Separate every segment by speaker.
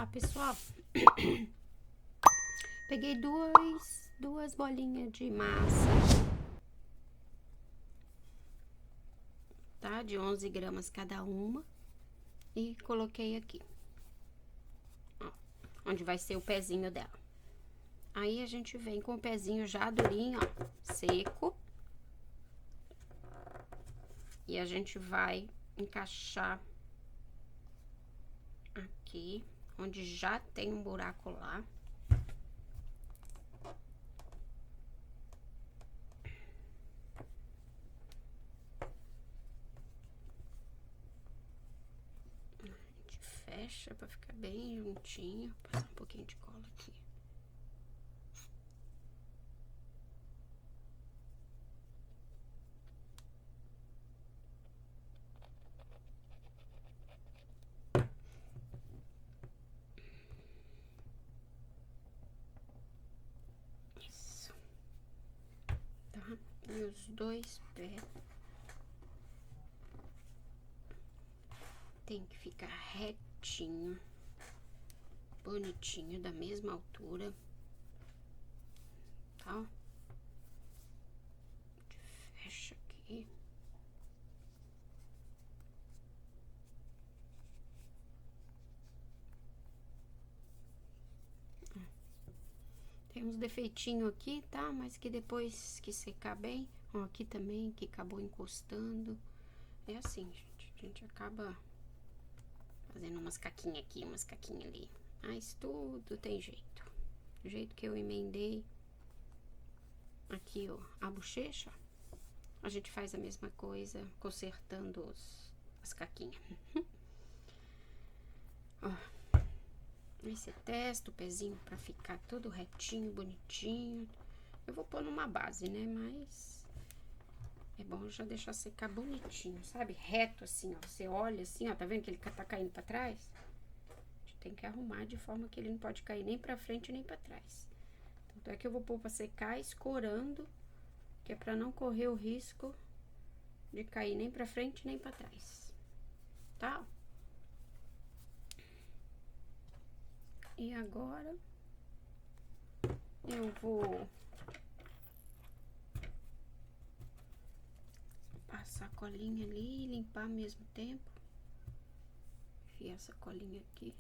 Speaker 1: Olá, pessoal. Peguei duas bolinhas de massa, tá? De 11 gramas cada uma. E coloquei aqui, ó, onde vai ser o pezinho dela. Aí a gente vem com o pezinho já durinho, ó, seco. E a gente vai encaixar aqui, onde já tem um buraco lá. A gente fecha pra ficar bem juntinho. Vou passar um pouquinho de cola aqui. Isso. Tá? E os dois pés tem que ficar retinho, bonitinho, da mesma altura, tá? Fecha aqui. Tem uns defeitinhos aqui, tá? Mas que depois que secar bem, ó, aqui também, que acabou encostando. É assim, gente. A gente acaba fazendo umas caquinhas aqui, umas caquinhas ali. Mas tudo tem jeito. Do jeito que eu emendei aqui, ó, a bochecha, a gente faz a mesma coisa, consertando as caquinhas. Ó. Aí você testa o pezinho pra ficar todo retinho, bonitinho. Eu vou pôr numa base, né? Mas é bom já deixar secar bonitinho, sabe? Reto assim, ó. Você olha assim, ó. Tá vendo que ele tá caindo pra trás? A gente tem que arrumar de forma que ele não pode cair nem pra frente nem pra trás. Tanto é que eu vou pôr pra secar escorando, que é pra não correr o risco de cair nem pra frente nem pra trás. Tá? E agora eu vou passar a colinha ali e limpar ao mesmo tempo. Enfiar essa colinha aqui.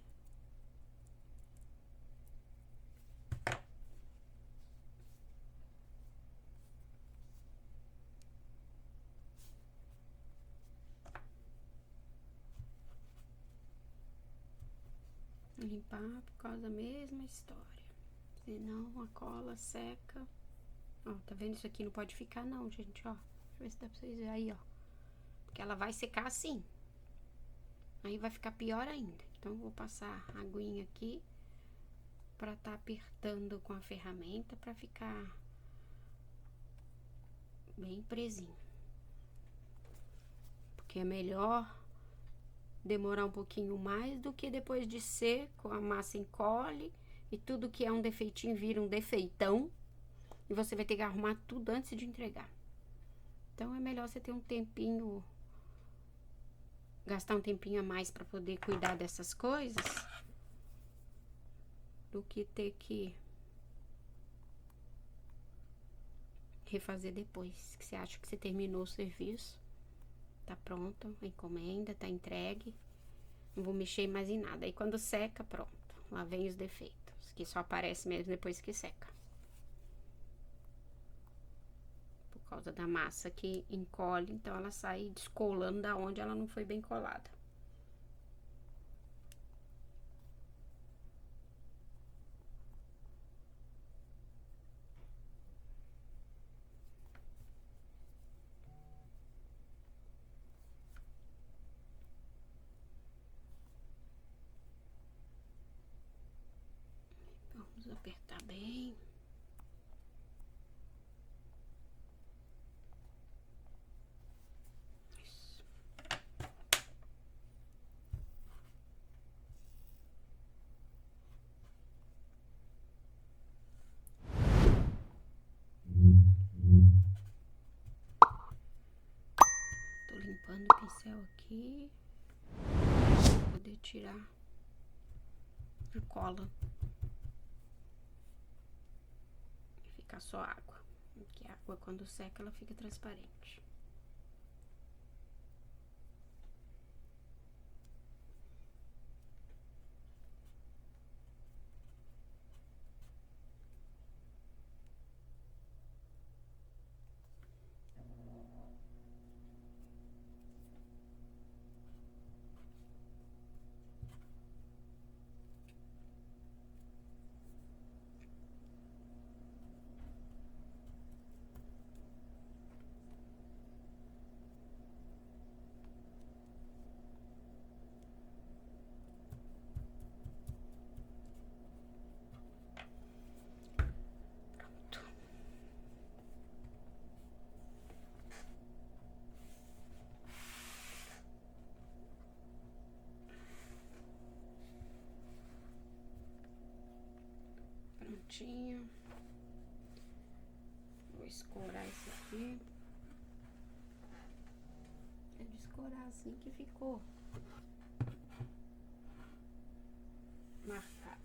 Speaker 1: Limpar por causa da mesma história. Senão a cola seca. Ó, tá vendo? Isso aqui não pode ficar não, gente, ó. Deixa eu ver se dá pra vocês verem aí, ó. Porque ela vai secar assim. Aí vai ficar pior ainda. Então eu vou passar a aguinha aqui pra tá apertando com a ferramenta pra ficar bem presinho. Porque é melhor demorar um pouquinho mais do que depois de seco, a massa encolhe e tudo que é um defeitinho vira um defeitão e você vai ter que arrumar tudo antes de entregar. Então é melhor você ter um tempinho, gastar um tempinho a mais para poder cuidar dessas coisas do que ter que refazer depois, que você acha que você terminou o serviço, tá pronto, a encomenda, tá entregue, não vou mexer mais em nada. Aí quando seca, pronto, lá vem os defeitos, que só aparece mesmo depois que seca. Por causa da massa que encolhe, então ela sai descolando da onde ela não foi bem colada. Vamos apertar bem. Isso. Tô limpando o pincel aqui pra poder tirar de cola. Ficar só água. Porque a água, quando seca, ela fica transparente. Prontinho. Vou escorar esse aqui. É de escorar assim que ficou marcado.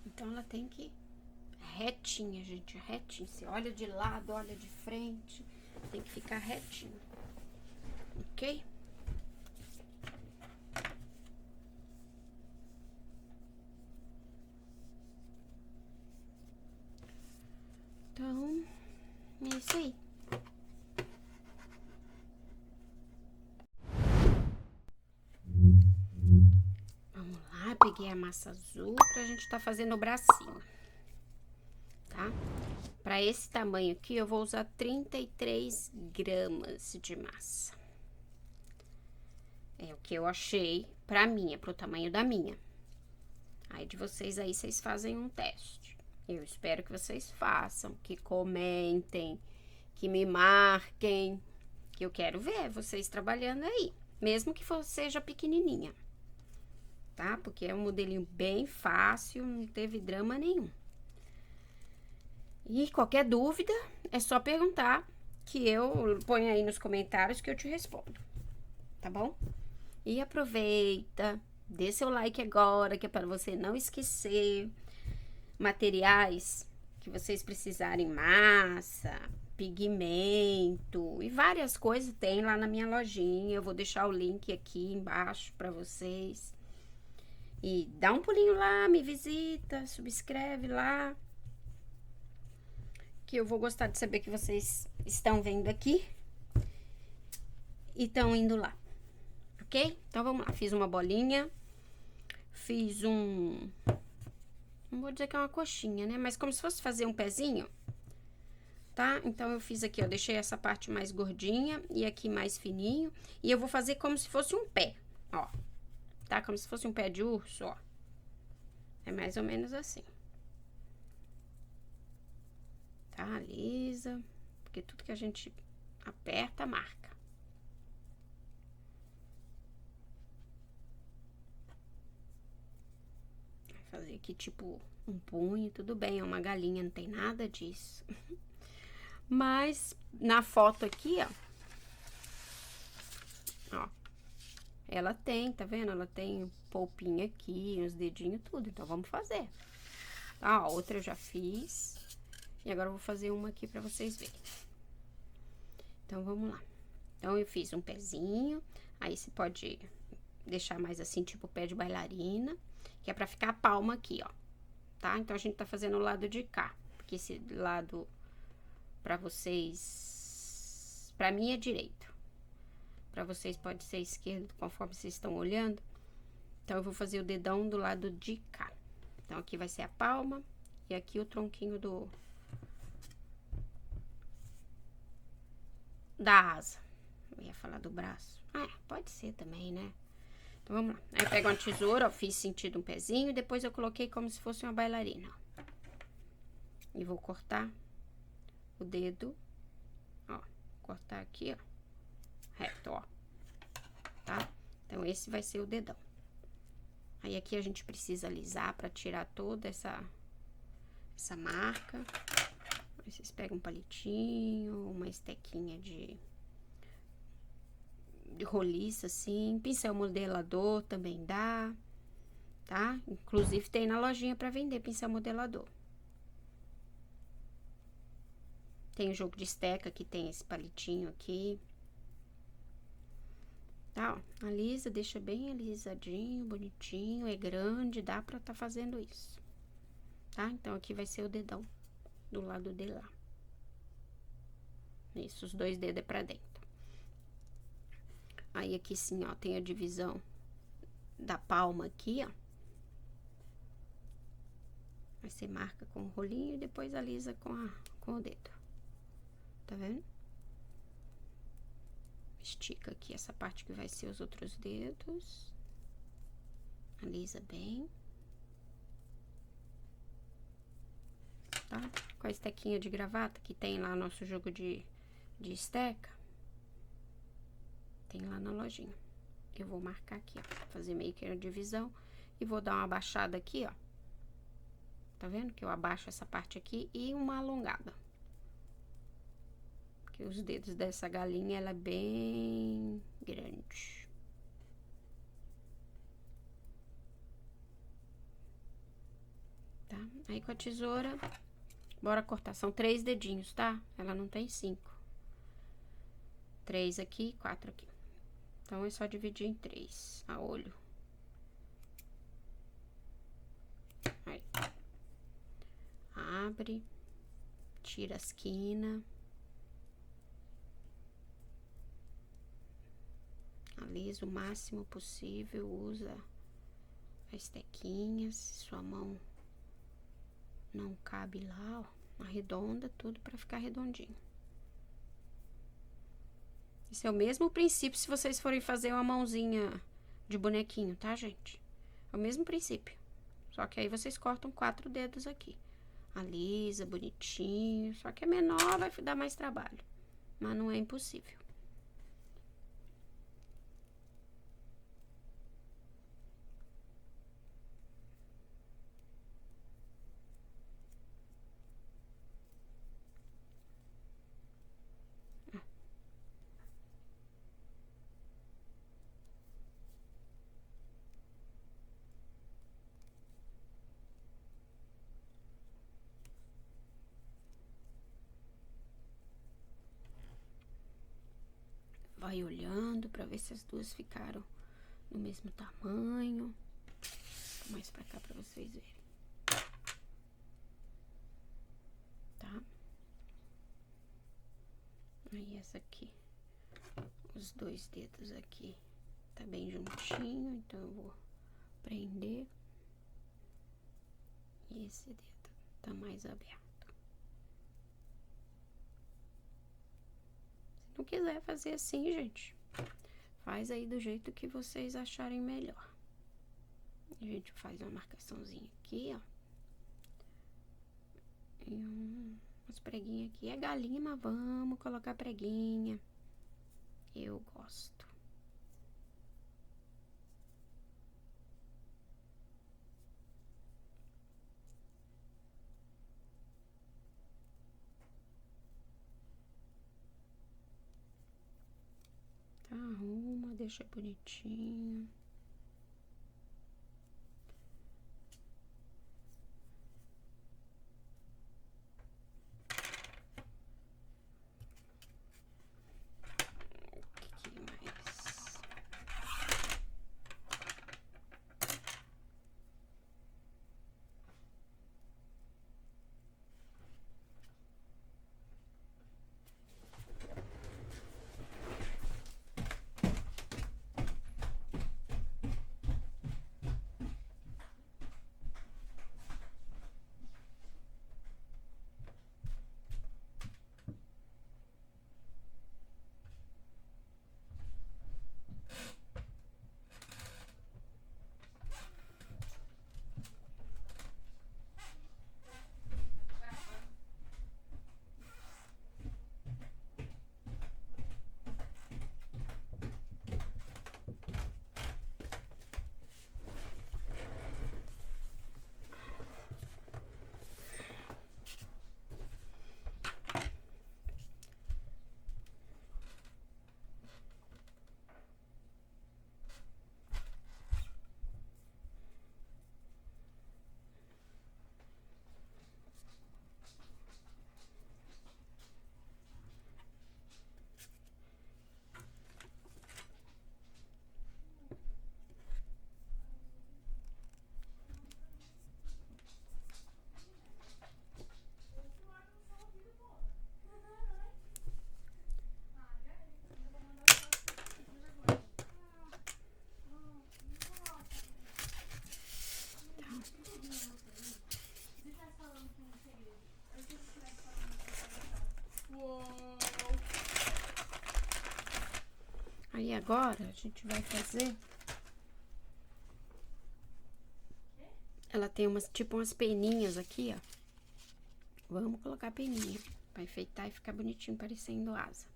Speaker 1: Então ela tem que retinha, gente, retinha. Você olha de lado, olha de frente, tem que ficar retinho, ok? Então, é isso aí. Vamos lá, peguei a massa azul pra gente tá fazendo o bracinho, tá? Pra esse tamanho aqui, eu vou usar 33 gramas de massa. É o que eu achei pra minha, pro tamanho da minha. Aí de vocês aí, vocês fazem um teste. Eu espero que vocês façam, que comentem, que me marquem, que eu quero ver vocês trabalhando aí, mesmo que seja pequenininha, tá? Porque é um modelinho bem fácil, não teve drama nenhum. E qualquer dúvida, é só perguntar que eu ponho aí nos comentários que eu te respondo, tá bom? E aproveita, dê seu like agora, que é para você não esquecer. Materiais que vocês precisarem, massa, pigmento e várias coisas tem lá na minha lojinha. Eu vou deixar o link aqui embaixo para vocês. E dá um pulinho lá, me visita, subscreve lá, que eu vou gostar de saber que vocês estão vendo aqui e estão indo lá, ok? Então vamos lá, fiz uma bolinha, fiz um... Não vou dizer que é uma coxinha, né? Mas como se fosse fazer um pezinho, tá? Então, eu fiz aqui, ó, deixei essa parte mais gordinha e aqui mais fininho. E eu vou fazer como se fosse um pé, ó. Tá? Como se fosse um pé de urso, ó. É mais ou menos assim. Tá? Lisa. Porque tudo que a gente aperta, marca. Fazer aqui tipo um punho, tudo bem, é uma galinha, não tem nada disso. Mas na foto aqui, ó, ela tem, tá vendo? Ela tem polpinha aqui, os dedinhos, tudo. Então vamos fazer. Tá, ó, outra eu já fiz. E agora eu vou fazer uma aqui pra vocês verem. Então vamos lá. Então eu fiz um pezinho, aí você pode deixar mais assim, tipo pé de bailarina, que é pra ficar a palma aqui, ó, tá? Então a gente tá fazendo o lado de cá, porque esse lado pra vocês, pra mim é direito, pra vocês pode ser esquerdo, conforme vocês estão olhando. Então eu vou fazer o dedão do lado de cá. Então aqui vai ser a palma e aqui o tronquinho da asa. Eu ia falar do braço. Pode ser também, né? Então, vamos lá. Aí, eu pego uma tesoura, ó, fiz sentido um pezinho e depois eu coloquei como se fosse uma bailarina, ó. E vou cortar o dedo, ó. Cortar aqui, ó. Reto, ó. Tá? Então, esse vai ser o dedão. Aí, aqui a gente precisa alisar pra tirar toda essa marca. Aí vocês pegam um palitinho, uma estequinha de roliça, assim. Pincel modelador também dá, tá? Inclusive tem na lojinha pra vender pincel modelador. Tem o jogo de esteca que tem esse palitinho aqui. Tá, ó, alisa, deixa bem alisadinho, bonitinho, é grande, dá pra tá fazendo isso. Tá? Então, aqui vai ser o dedão do lado de lá. Isso, os 2 dedos é pra dentro. Aí, aqui sim, ó, tem a divisão da palma aqui, ó. Aí, você marca com o rolinho e depois alisa com o dedo. Tá vendo? Estica aqui essa parte que vai ser os outros dedos. Alisa bem. Tá? Com a estequinha de gravata que tem lá no nosso jogo de esteca. Tem lá na lojinha. Eu vou marcar aqui, ó. Fazer meio que a divisão. E vou dar uma abaixada aqui, ó. Tá vendo? Que eu abaixo essa parte aqui e uma alongada. Porque os dedos dessa galinha, ela é bem grande. Tá? Aí com a tesoura, bora cortar. São 3 dedinhos, tá? Ela não tem 5. 3 aqui, 4 aqui. Então, é só dividir em 3, a olho. Aí. Abre. Tira as quinas. Alisa o máximo possível. Usa a estequinha. Se sua mão não cabe lá, ó. Arredonda tudo pra ficar redondinho. Esse é o mesmo princípio se vocês forem fazer uma mãozinha de bonequinho, tá, gente? É o mesmo princípio. Só que aí vocês cortam 4 dedos aqui. Alisa, bonitinho. Só que é menor, vai dar mais trabalho. Mas não é impossível. Vai olhando pra ver se as duas ficaram no mesmo tamanho. Vou mais pra cá pra vocês verem. Tá? Aí essa aqui, os 2 dedos aqui tá bem juntinho, então eu vou prender. E esse dedo tá mais aberto. Se não quiser fazer assim, gente, faz aí do jeito que vocês acharem melhor. A gente faz uma marcaçãozinha aqui, ó. E umas preguinhas aqui. É galinha, mas vamos colocar preguinha. Eu gosto. Tá, arruma, deixa bonitinho.
Speaker 2: Uau.
Speaker 1: Aí agora a gente vai fazer... Ela tem umas, tipo umas peninhas aqui, ó. Vamos colocar a peninha pra enfeitar e ficar bonitinho, parecendo asa.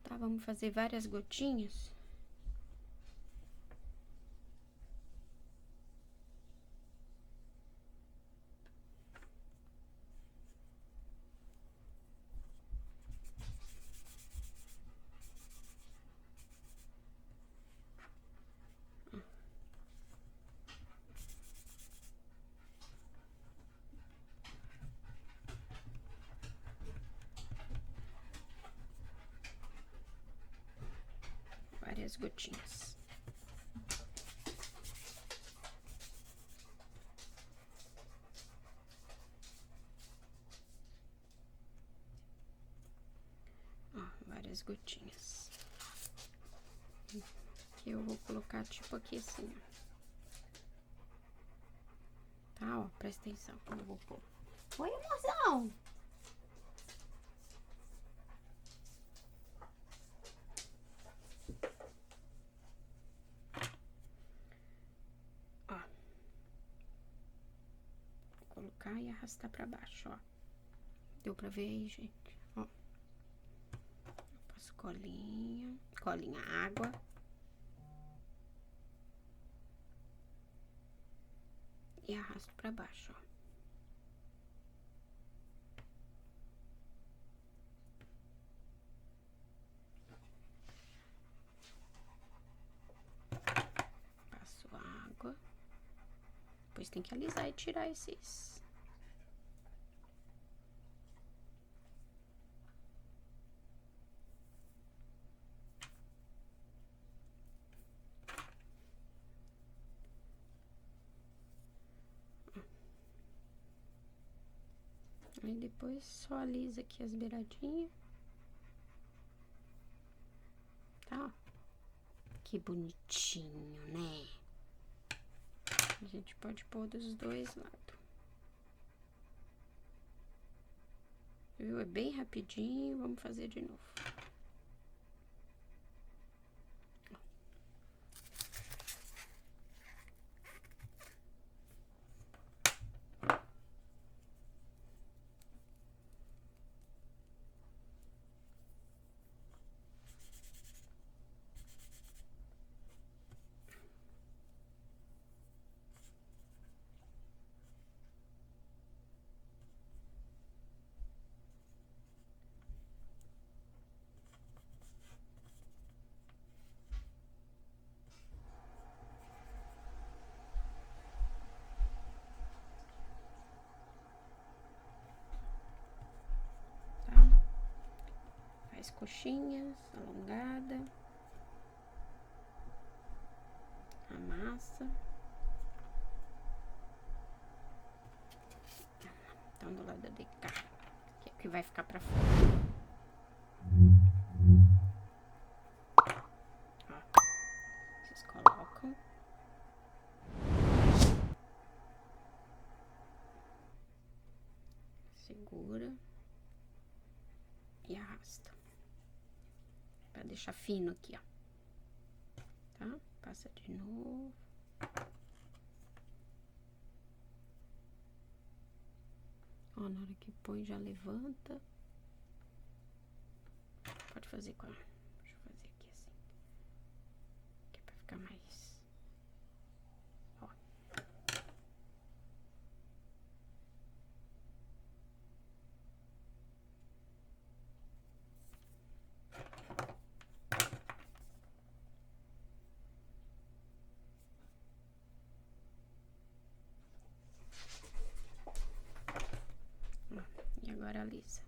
Speaker 1: Tá, vamos fazer várias gotinhas. Várias gotinhas. Ó, várias gotinhas. Aqui eu vou colocar tipo aqui assim, ó. Tá, ó, presta atenção como eu vou pôr. Oi, amorzão! Ó. Colocar e arrastar pra baixo, ó. Deu pra ver aí, gente? Ó. Eu passo colinha, água. E arrasto pra baixo, ó. Passo água. Depois tem que alisar e tirar esses... Aí depois só alisa aqui as beiradinhas. Tá, ó. Que bonitinho, né? A gente pode pôr dos dois lados. Viu? É bem rapidinho. Vamos fazer de novo. Faz coxinhas, alongada. Amassa. Então, do lado de cá, que é o que vai ficar pra fora. Ó, vocês colocam. Segura. E arrasta. Pra deixar fino aqui, ó. Tá? Passa de novo. Ó, na hora que põe, já levanta. Pode fazer com a... Deixa eu fazer aqui assim. Que é pra ficar mais... Ó. E agora alisa.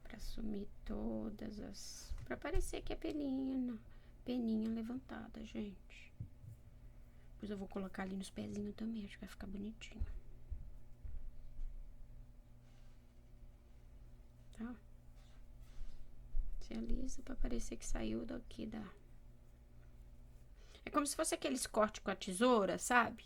Speaker 1: Pra sumir todas as... Pra parecer que é peninha levantada, gente. Depois eu vou colocar ali nos pezinhos também, acho que vai ficar bonitinho. Tá? Você alisa pra parecer que saiu daqui da... É como se fosse aqueles cortes com a tesoura, sabe?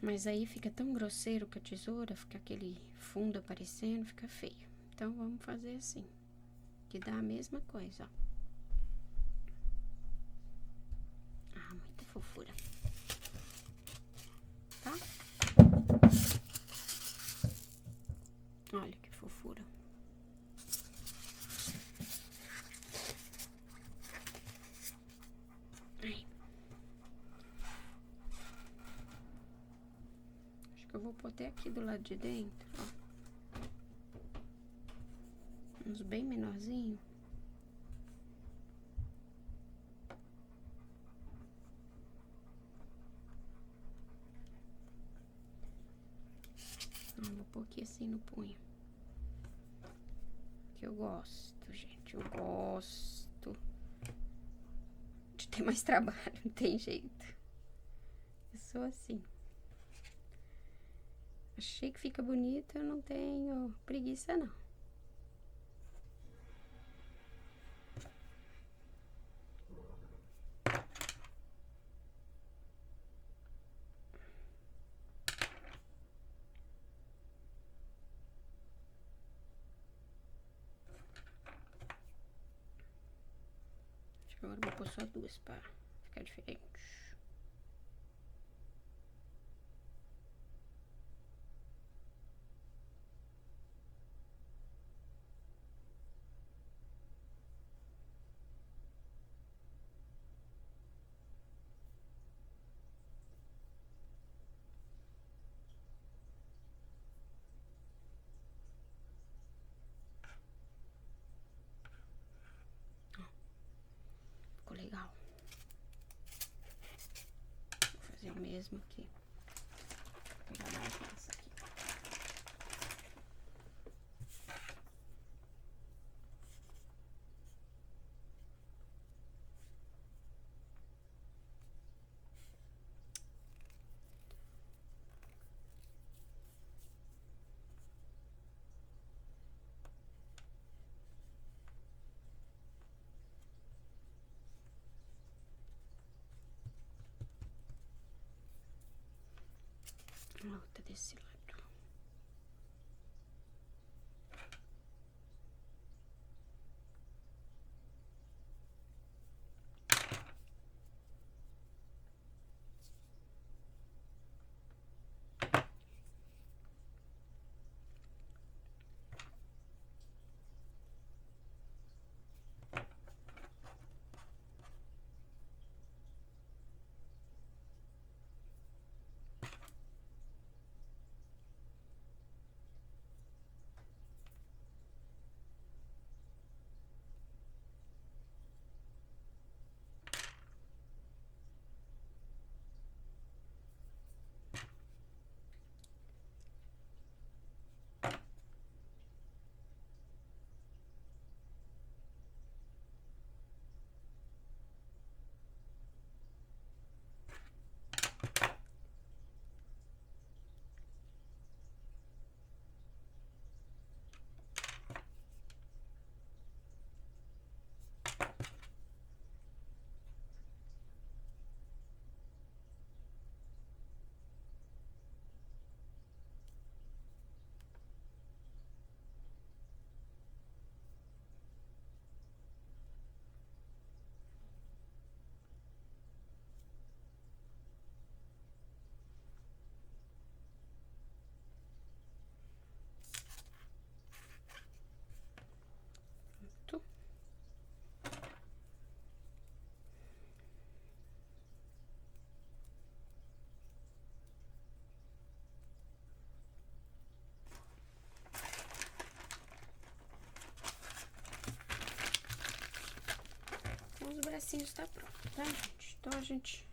Speaker 1: Mas aí fica tão grosseiro com a tesoura, fica aquele fundo aparecendo, fica feio. Então, vamos fazer assim, que dá a mesma coisa, ó. Ah, muita fofura. Tá? Olha que fofura. Aí. Acho que eu vou pôr até aqui do lado de dentro, ó. Uns bem menorzinho. Vou pôr aqui assim no punho. Que eu gosto, gente. Eu gosto de ter mais trabalho, não tem jeito. Eu sou assim. Achei que fica bonito, eu não tenho preguiça, não. Acho que agora eu vou pôr só duas pra ficar diferente. Ficou legal. Vou fazer o mesmo aqui. Vou pegar mais massa aqui. A outra desse lado. Pronto. Os bracinhos tá pronto, tá, gente? Então, a gente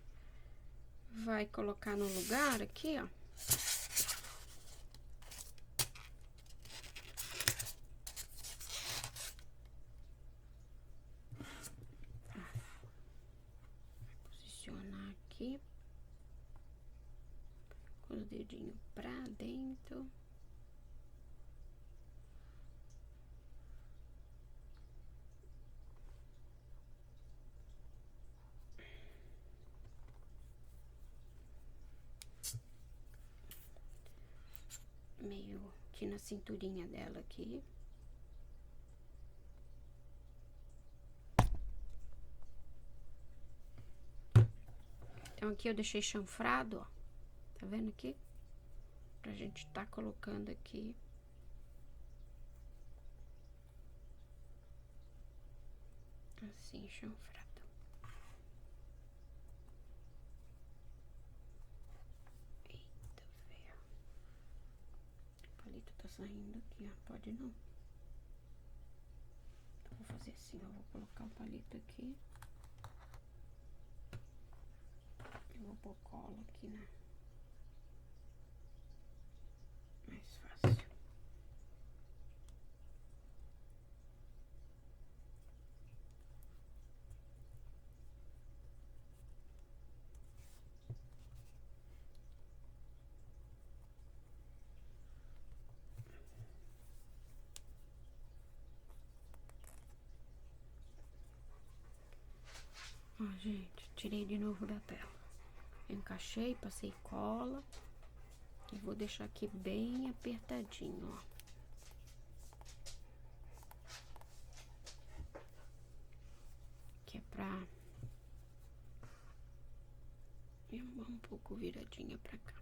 Speaker 1: vai colocar no lugar aqui, ó. Posicionar aqui. Com os dedinhos pra dentro. aqui na cinturinha dela aqui. Então, aqui eu deixei chanfrado, ó. Tá vendo aqui? Pra gente tá colocando aqui. Assim, chanfrado. Eita, ferro. O palito tá saindo aqui, ó. Pode não. Então, vou fazer assim, ó. Vou colocar o palito aqui. Eu vou pôr cola aqui, né? Mais fácil. Ó, gente, tirei de novo da tela. Encaixei, passei cola. E vou deixar aqui bem apertadinho, ó. Que é pra... Eu vou um pouco viradinha pra cá.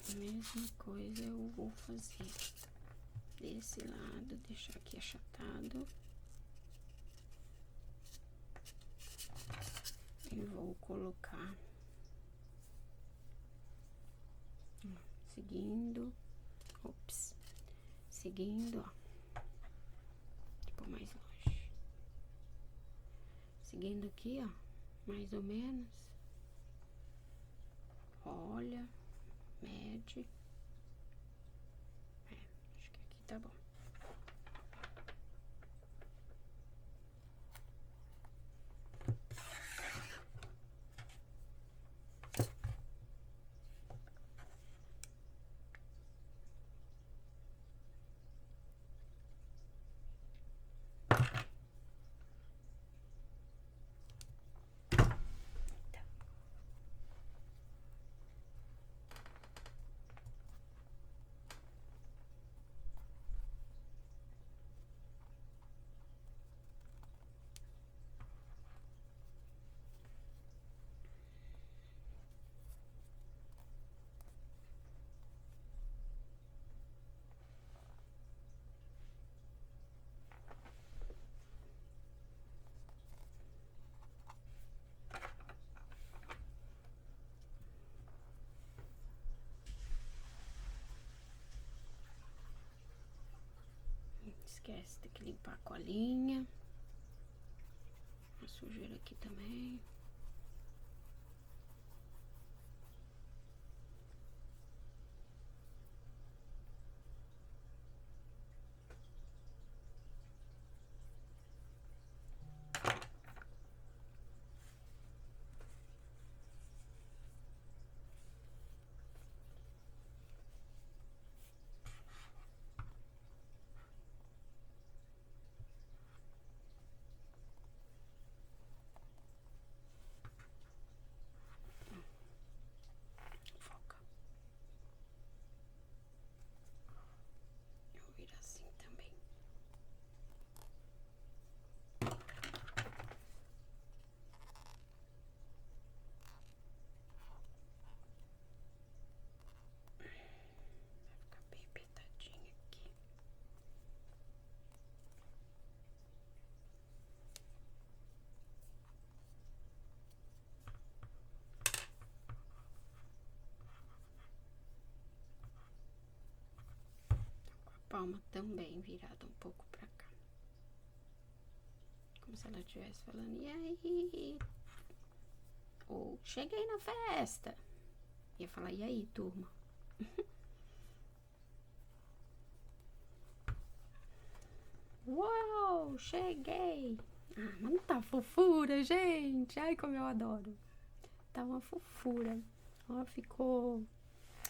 Speaker 1: A mesma coisa eu vou fazer desse lado, deixar aqui achatado. E vou colocar, ó, seguindo, ops, seguindo, ó, tipo mais longe. Seguindo aqui, ó, mais ou menos. Olha. Mede. Acho que aqui tá bom. Esquece, tem que limpar a colinha. A sujeira aqui também. Foca. Eu vou virar assim também. Vai ficar bem apertadinho aqui. Palma também virada um pouco pra cá. Como se ela estivesse falando, e aí? Ou, cheguei na festa. Ia falar, e aí, turma? Uau, cheguei! Ah, mas não tá fofura, gente? Ai, como eu adoro. Tá uma fofura. Ó, ficou...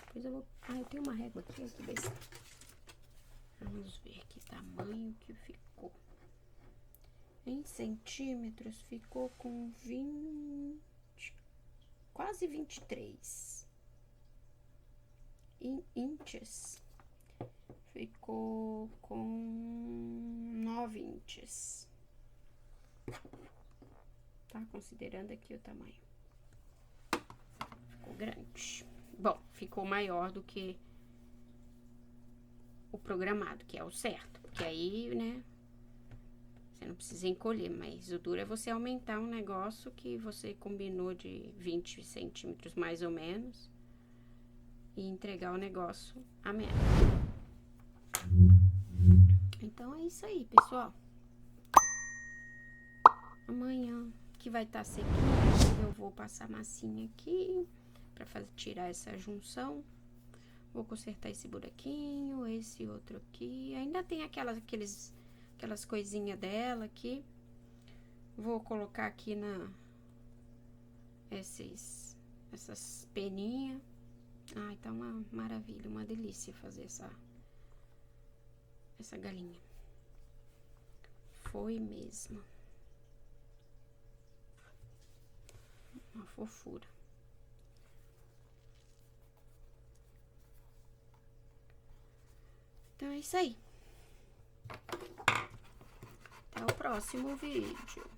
Speaker 1: Depois eu vou... Ah, eu tenho uma régua aqui, que besta. Vamos ver que tamanho que ficou. Em centímetros, ficou com 20... Quase 23. Em inches, ficou com 9 inches. Tá considerando aqui o tamanho. Ficou grande. Bom, ficou maior do que o programado, que é o certo. Porque aí, né, você não precisa encolher, mas o duro é você aumentar um negócio que você combinou de 20 centímetros mais ou menos e entregar o negócio a menos. Então é isso aí, pessoal. Amanhã que vai estar sequinho, eu vou passar massinha aqui pra tirar essa junção. Vou consertar esse buraquinho, esse outro aqui. Ainda tem aquelas coisinhas dela aqui. Vou colocar aqui essas peninhas. Ai, tá uma maravilha, uma delícia fazer essa galinha. Foi mesmo. Uma fofura. Então é isso aí. Até o próximo vídeo.